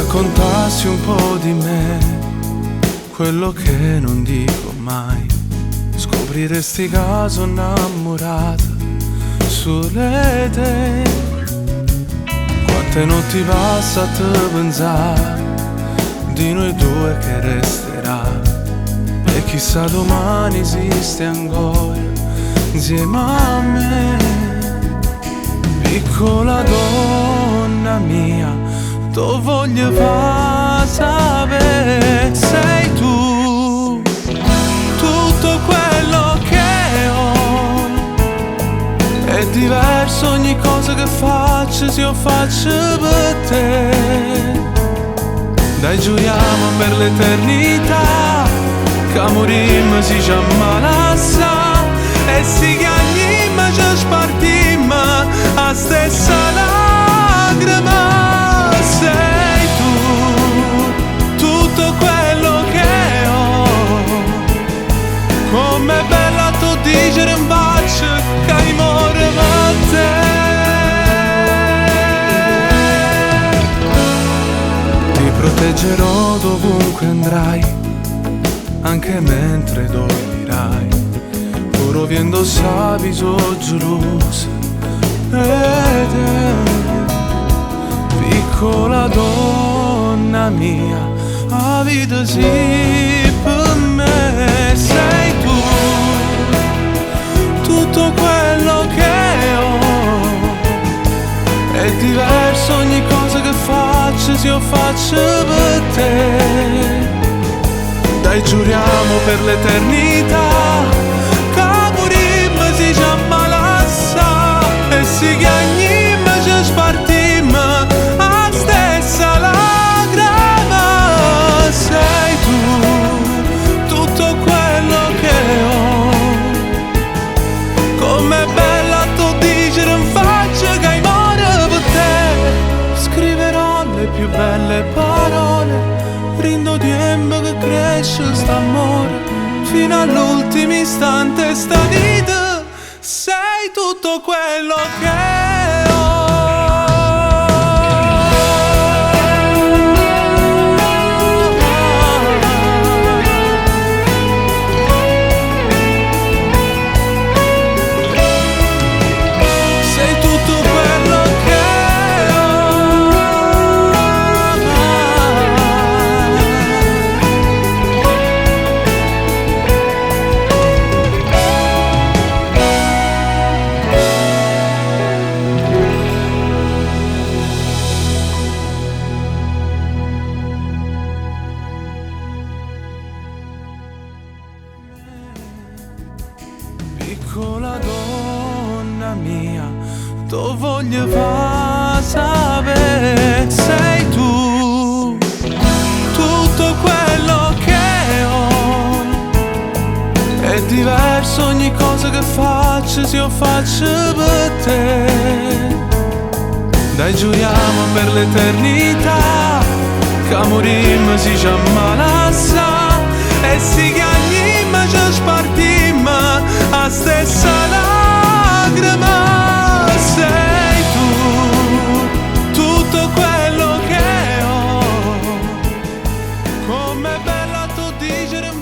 raccontassi un po' di me, quello che non dico mai, scopriresti caso innamorata sulle te. Quante notti passa a te pensare di noi due che resterà, e chissà domani esiste ancora insieme a me. Piccola donna mia, t'ho voglio far sapere, sei tu, tutto quello che ho. È diverso ogni cosa che faccio, se io faccio per te. Dai, giuriamo per l'eternità che morimmo si ci ammalassa, e si chiamimmo ci spartimmo a stessa lacrima. Sei tu, tutto quello che ho. Com'è bella tu dicere in faccia che muore per te. Ti proteggerò dovunque andrai, anche mentre dormirai, pur ovviando sapi so gelosa. Ed è piccola donna mia, la vita sì per me. Sei tu, tutto quello che ho. È diverso ogni cosa che faccio, se io faccio per te. Dai, giuriamo per l'eternità che morimmo si ci ammalassa, e si chiamimmo ci spartimmo a stessa lacrima. Sei tu, tutto quello che ho. Com'è bella tu dicere in faccia che muore per te. Scriverò le più belle parole, rindo tempo che cresce st'amore, fino all'ultimo istante sta vita. Sei tutto quello che ho. Sei tutto quello che ho. Piccola donna mia, t'ho voglio far sapere, sei tu, tutto quello che ho. È diverso ogni cosa che faccio, se io faccio per te. Dai, giuriamo per l'eternità che morimmo si ci ammalassa, e si chiamimmo ci spartimmo a stessa lacrima. Sei tu, tutto quello che ho. Com'è bella tu dicere in